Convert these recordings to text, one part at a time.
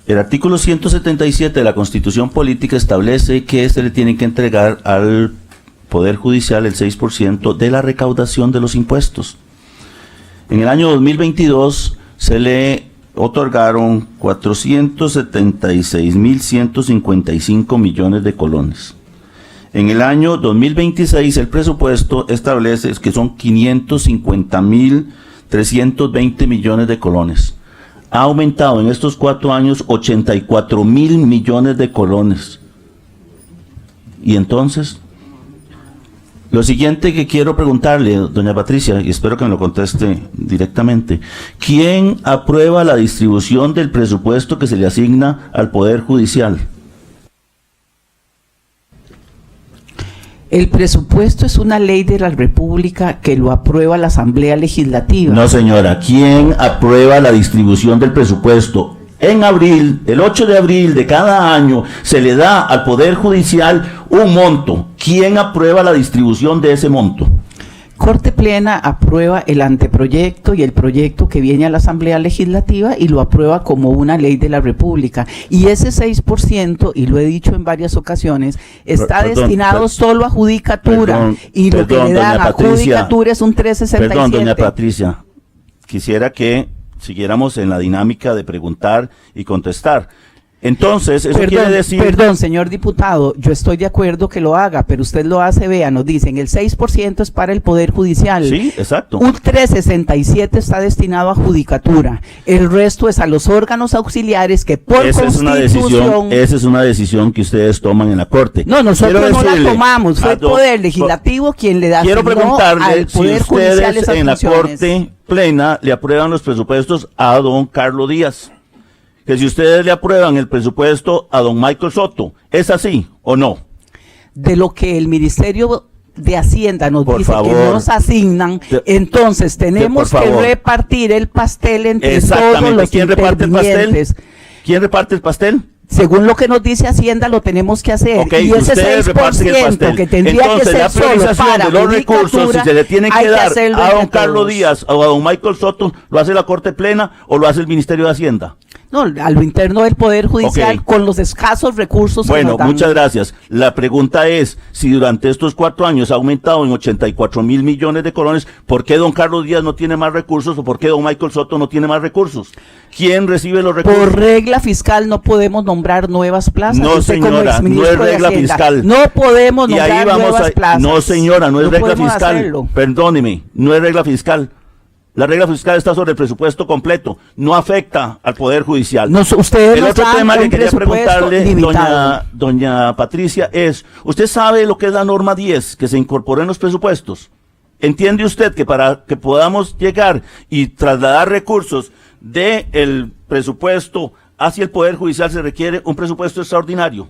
El artículo 177 de la Constitución Política establece que se le tiene que entregar al Poder Judicial el 6% de la recaudación de los impuestos. En el año 2022 se le otorgaron 476.155 millones de colones. En el año 2026 el presupuesto establece que son 550.320 millones de colones. Ha aumentado en estos 4 años 84.000 millones de colones. Y entonces, lo siguiente que quiero preguntarle, doña Patricia, y espero que me lo conteste directamente, ¿quién aprueba la distribución del presupuesto que se le asigna al Poder Judicial? El presupuesto es una ley de la República que lo aprueba la Asamblea Legislativa. No, señora, ¿quién aprueba la distribución del presupuesto? En abril, el 8 de abril de cada año, se le da al Poder Judicial un monto. ¿Quién aprueba la distribución de ese monto? Corte Plena aprueba el anteproyecto y el proyecto que viene a la Asamblea Legislativa y lo aprueba como una ley de la República. Y ese 6%, y lo he dicho en varias ocasiones, está destinado solo a judicatura, y lo que le dan a judicatura es un 3.67. Perdón, doña Patricia, quisiera que siguiéramos en la dinámica de preguntar y contestar. Entonces, eso quiere decir... Perdón, señor diputado, yo estoy de acuerdo que lo haga, pero usted lo hace, vea, nos dicen, el 6% es para el Poder Judicial. Sí, exacto. Un 3.67 está destinado a judicatura. El resto es a los órganos auxiliares que por constitución... Esa es una decisión que ustedes toman en la Corte. No, nosotros no la tomamos, fue el Poder Legislativo quien le da quiero preguntarle al Poder si Judicial ustedes en la Corte Plena le aprueban los presupuestos a don Carlos Díaz. Que si ustedes le aprueban el presupuesto a don Michael Soto, ¿es así o no? De lo que el Ministerio de Hacienda nos dice que nos asignan, entonces tenemos que repartir el pastel entre todos los ¿Quién reparte el pastel? ¿Quién reparte el pastel? Según lo que nos dice Hacienda, lo tenemos que hacer. Okay, y ese 6% que tendría entonces, que ser solo para de los recursos, si se le tienen que dar a don Carlos Díaz o a don Michael Soto, ¿lo hace la Corte Plena o lo hace el Ministerio de Hacienda? No, a lo interno del Poder Judicial, con los escasos recursos que nos dan. Muchas gracias. La pregunta es, si durante estos 4 años ha aumentado en 84.000 millones de colones, ¿por qué don Carlos Díaz no tiene más recursos o por qué don Michael Soto no tiene más recursos? ¿Quién recibe los recursos? Por regla fiscal no podemos nombrar nuevas plazas. No, señora, no es regla fiscal. No podemos nombrar nuevas plazas. No, señora, no es regla fiscal. Perdóneme, no es regla fiscal. La regla fiscal está sobre el presupuesto completo, no afecta al Poder Judicial. El otro tema que quería preguntarle, doña Patricia, es, ¿usted sabe lo que es la norma 10 que se incorporó en los presupuestos? ¿Entiende usted que para que podamos llegar y trasladar recursos del presupuesto hacia el Poder Judicial se requiere un presupuesto extraordinario?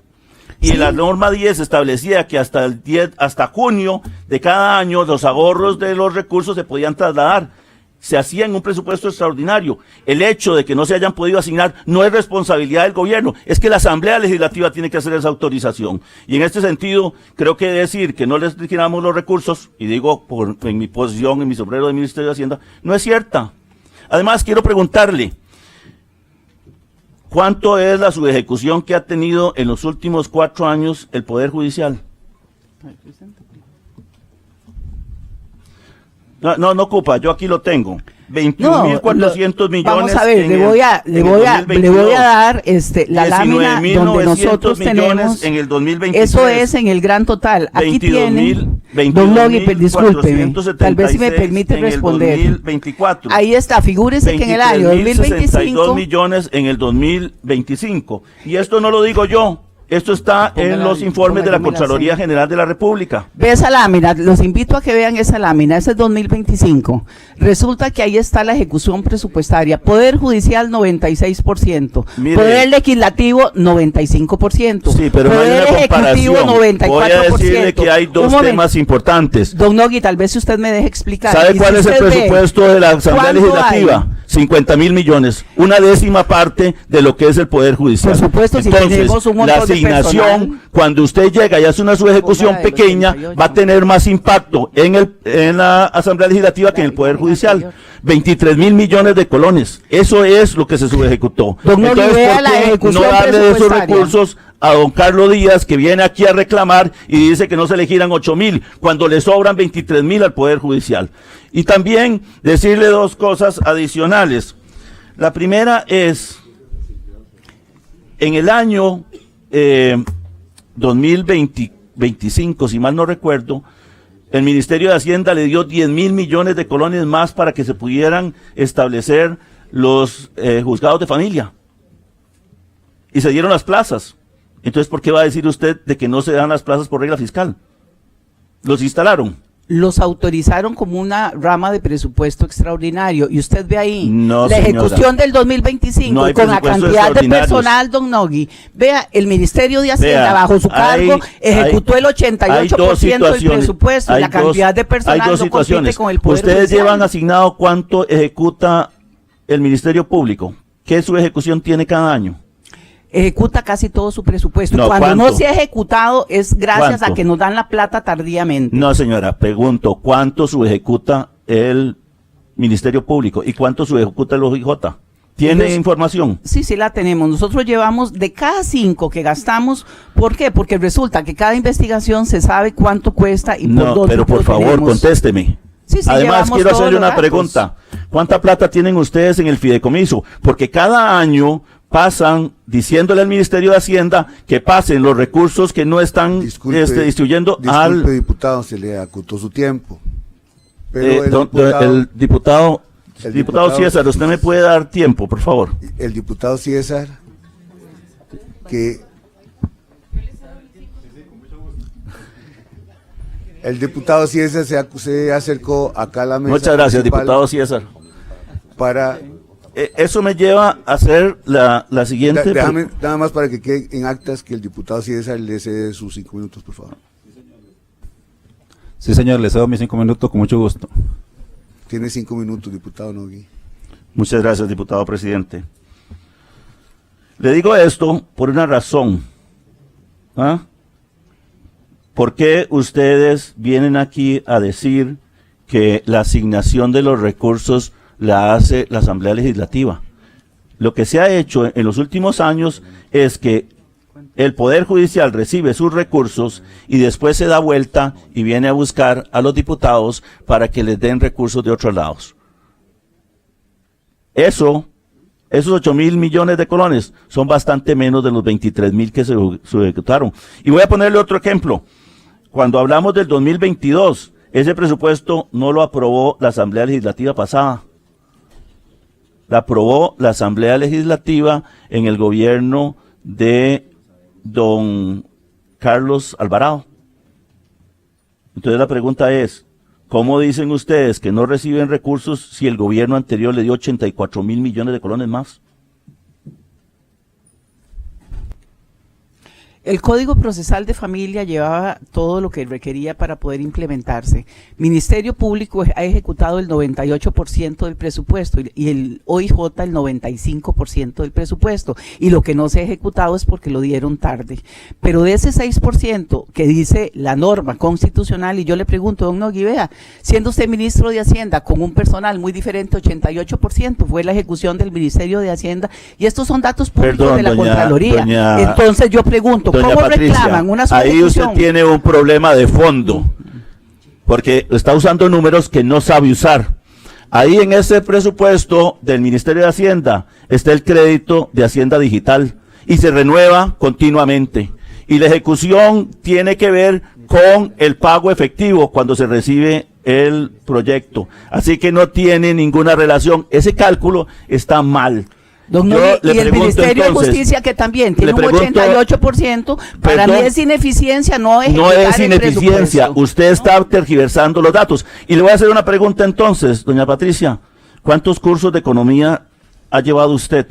Y sí. La norma 10 establecía que hasta junio de cada año los ahorros de los recursos se podían trasladar. Se hacía en un presupuesto extraordinario. El hecho de que no se hayan podido asignar no es responsabilidad del gobierno, es que la Asamblea Legislativa tiene que hacer esa autorización. Y en este sentido, creo que decir que no les destinamos los recursos, y digo en mi posición, en mi sombrero de Ministerio de Hacienda, no es cierta. Además, quiero preguntarle, ¿cuánto es la subejecución que ha tenido en los últimos 4 años el Poder Judicial? No ocupa, yo aquí lo tengo. 21.400 millones. Vamos a ver, le voy a dar la lámina donde nosotros tenemos en el 2023. Eso es en el gran total. Aquí tiene, don Logui, discúlpeme, tal vez si me permite responder. En el 2024. Ahí está, figúrese que en el año 2025. 62 millones en el 2025. Y esto no lo digo yo. Esto está en los informes de la Contraloría General de la República. Ve esa lámina, los invito a que vean esa lámina, ese es 2025. Resulta que ahí está la ejecución presupuestaria. Poder Judicial, 96%. Mire, Poder Legislativo, 95%. Sí, pero Poder no hay una Ejecutivo, 94%. Voy a decirle que hay dos temas importantes. Don Nogui, tal vez si usted me deje explicar. ¿Sabe cuál es el presupuesto de la Asamblea Legislativa? 50.000 millones, una décima parte de lo que es el Poder Judicial. Por supuesto, si tenemos un montón de asignación, cuando usted llega y hace una subejecución pequeña, va a tener más impacto en la Asamblea Legislativa que en el Poder Judicial. 23.000 millones de colones. Eso es lo que se subejecutó. Entonces, ¿por qué no darle de esos recursos a don Carlos Díaz, que viene aquí a reclamar y dice que no se le giran 8.000, cuando le sobran 23.000 al Poder Judicial? Y también decirle dos cosas adicionales. La primera es, en el año 2025, si mal no recuerdo, el Ministerio de Hacienda le dio 10.000 millones de colones más para que se pudieran establecer los juzgados de familia. Y se dieron las plazas. Entonces, ¿por qué va a decir usted de que no se dan las plazas por regla fiscal? Los instalaron. Los autorizaron como una rama de presupuesto extraordinario. Y usted ve ahí no, la señora, ejecución del 2025 no con la cantidad de personal, don Nogui. Vea, el Ministerio de Hacienda, bajo su cargo, ejecutó el 88% del presupuesto y la cantidad de personal no compite con el Poder Ustedes Judicial. llevan asignado cuánto ejecuta el Ministerio Público. ¿Qué su ejecución tiene cada año? Ejecuta casi todo su presupuesto. No, cuando ¿cuánto? no se ha ejecutado es gracias ¿Cuánto? a que nos dan la plata tardíamente. No, señora, pregunto, ¿cuánto subejecuta el Ministerio Público y cuánto subejecuta el OIJ? ¿Tiene información? Sí, sí la tenemos. Nosotros llevamos de cada 5 que gastamos. ¿Por qué? Porque resulta que cada investigación se sabe cuánto cuesta y por dónde. Pero por favor, contésteme. Sí, Además, quiero hacerle una pregunta. ¿Cuánta plata tienen ustedes en el fideicomiso? Porque cada año pasan diciéndole al Ministerio de Hacienda que pasen los recursos que no están distribuyendo al... Disculpe, diputado, se le acotó su tiempo. Pero el diputado César, ¿usted me puede dar tiempo, por favor? El diputado César, que... El diputado César se acercó acá a la mesa. Muchas gracias, diputado César. Para... Eso me lleva a hacer la siguiente... Déjame nada más para que quede en actas que el diputado César le cede sus 5 minutos, por favor. Sí, señor, le cedo mis 5 minutos con mucho gusto. Tiene 5 minutos, diputado Nogui. Muchas gracias, diputado presidente. Le digo esto por una razón. ¿Ah? ¿Por qué ustedes vienen aquí a decir que la asignación de los recursos la hace la Asamblea Legislativa? Lo que se ha hecho en los últimos años es que el Poder Judicial recibe sus recursos y después se da vuelta y viene a buscar a los diputados para que les den recursos de otros lados. Esos 8.000 millones de colones son bastante menos de los 23.000 que se ejecutaron. Y voy a ponerle otro ejemplo. Cuando hablamos del 2022, ese presupuesto no lo aprobó la Asamblea Legislativa pasada. La aprobó la Asamblea Legislativa en el gobierno de don Carlos Alvarado. Entonces la pregunta es, ¿cómo dicen ustedes que no reciben recursos si el gobierno anterior le dio 84.000 millones de colones más? El Código Procesal de Familia llevaba todo lo que requería para poder implementarse. Ministerio Público ha ejecutado el 98% del presupuesto y el OIJ el 95% del presupuesto. Y lo que no se ha ejecutado es porque lo dieron tarde. Pero de ese 6% que dice la norma constitucional, y yo le pregunto, don Nogui, vea, siendo usted ministro de Hacienda con un personal muy diferente, 88% fue la ejecución del Ministerio de Hacienda, y estos son datos públicos de la Contraloría. Entonces yo pregunto, ¿cómo reclaman una ahí usted tiene un problema de fondo, porque está usando números que no sabe usar. Ahí en ese presupuesto del Ministerio de Hacienda está el crédito de Hacienda Digital y se renueva continuamente. Y la ejecución tiene que ver con el pago efectivo cuando se recibe el proyecto. Así que no tiene ninguna relación. Ese cálculo está mal. Don Nogui, y el Ministerio de Justicia, que también tiene un 88%, para mí es ineficiencia no ejecutar. No es ineficiencia, usted está tergiversando los datos. Y le voy a hacer una pregunta entonces, doña Patricia, ¿cuántos cursos de economía ha llevado usted?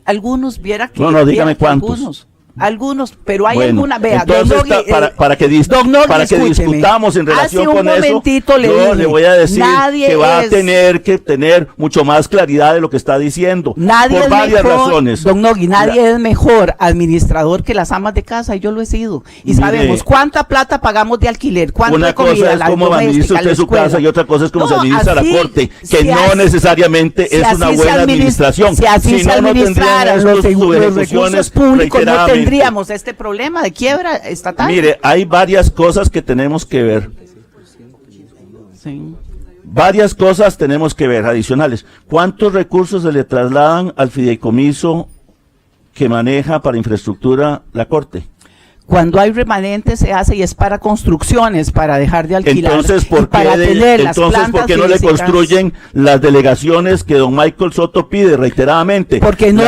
Algunos, viera que... No, dígame cuántos. Algunos, pero hay bueno, alguna, vea, entonces, don Nogui, para que discutamos en relación con eso, yo le voy a decir que va a tener que tener mucho más claridad de lo que está diciendo, nadie por varias razones. Don Nogui, nadie es mejor administrador que las amas de casa, y yo lo he sido, y mire, sabemos cuánta plata pagamos de alquiler, cuánto una de comida, cosa es cómo administra usted su casa y otra cosa es cómo se administra la corte, que no necesariamente es una buena administración. Si así se administraran los recursos ejecuciones públicos, no tendríamos este problema de quiebra estatal. Mire, hay varias cosas que tenemos que ver. Sí. Varias cosas tenemos que ver, adicionales. ¿Cuántos recursos se le trasladan al fideicomiso que maneja para infraestructura la Corte? Cuando hay remanentes se hace y es para construcciones, para dejar de alquilar. Entonces, ¿por qué no le construyen las delegaciones que don Michael Soto pide reiteradamente? Porque no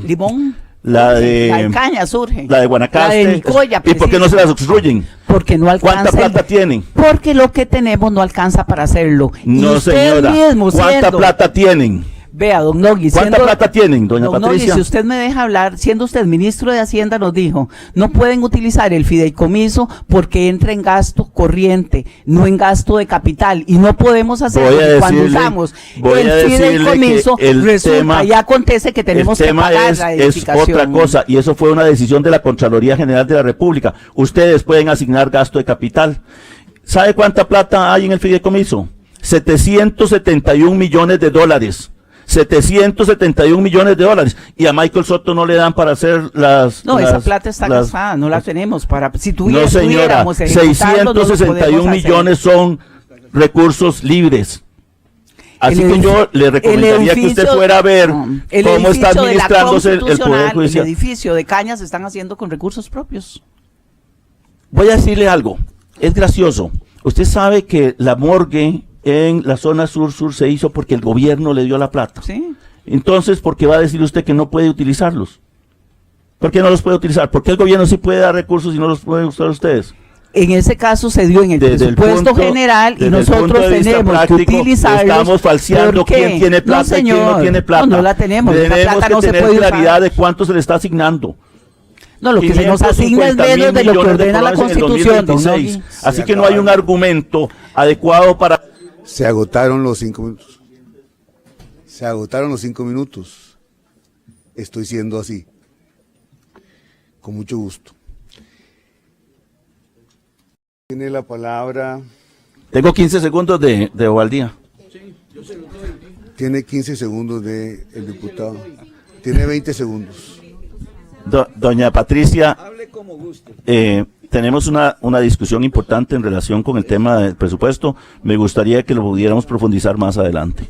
Limón. La de Caña surge. La de Guanacaste. La de Nicoya, ¿Y por qué no se las construyen? Porque no alcanza. ¿Cuánta plata tienen? Porque lo que tenemos no alcanza para hacerlo. No, señora. ¿Cuánta plata tienen? Vea, don Nogui, ¿cuánta plata tienen, doña Patricia? Nogui, si usted me deja hablar, siendo usted ministro de Hacienda, nos dijo, no pueden utilizar el fideicomiso porque entra en gasto corriente, no en gasto de capital, y no podemos hacerlo cuando usamos el fideicomiso, resulta y acontece que tenemos que pagar la edificación. Es otra cosa, y eso fue una decisión de la Contraloría General de la República. Ustedes pueden asignar gasto de capital. ¿Sabe cuánta plata hay en el fideicomiso? 771 millones de dólares. 771 millones de dólares, y a Michael Soto no le dan para hacer esa plata está gastada, no la tenemos para, si no señora, 661 millones son recursos libres. Así que yo le recomendaría que usted fuera a ver cómo está administrándose el Poder Judicial. El edificio de Cañas se están haciendo con recursos propios. Voy a decirle algo, es gracioso. Usted sabe que la morgue en la zona sur se hizo porque el gobierno le dio la plata. Sí. Entonces, ¿por qué va a decir usted que no puede utilizarlos? ¿Por qué no los puede utilizar? ¿Por qué el gobierno sí puede dar recursos y no los pueden usar ustedes? En ese caso se dio en el presupuesto general y nosotros tenemos que utilizarlos. Estamos falseando quién tiene plata y quién no tiene plata. No la tenemos. Tenemos que tener claridad de cuánto se le está asignando. No, lo que se nos asigna es menos de lo que ordena la Constitución. Así que no hay un argumento adecuado para... Se agotaron los 5 minutos. Se agotaron los 5 minutos. Estoy siendo así. Con mucho gusto. Tiene la palabra. Tengo 15 segundos de Ovaldía. Tiene 15 segundos de el diputado. Tiene 20 segundos. Doña Patricia, hable como guste. Tenemos una discusión importante en relación con el tema del presupuesto. Me gustaría que lo pudiéramos profundizar más adelante.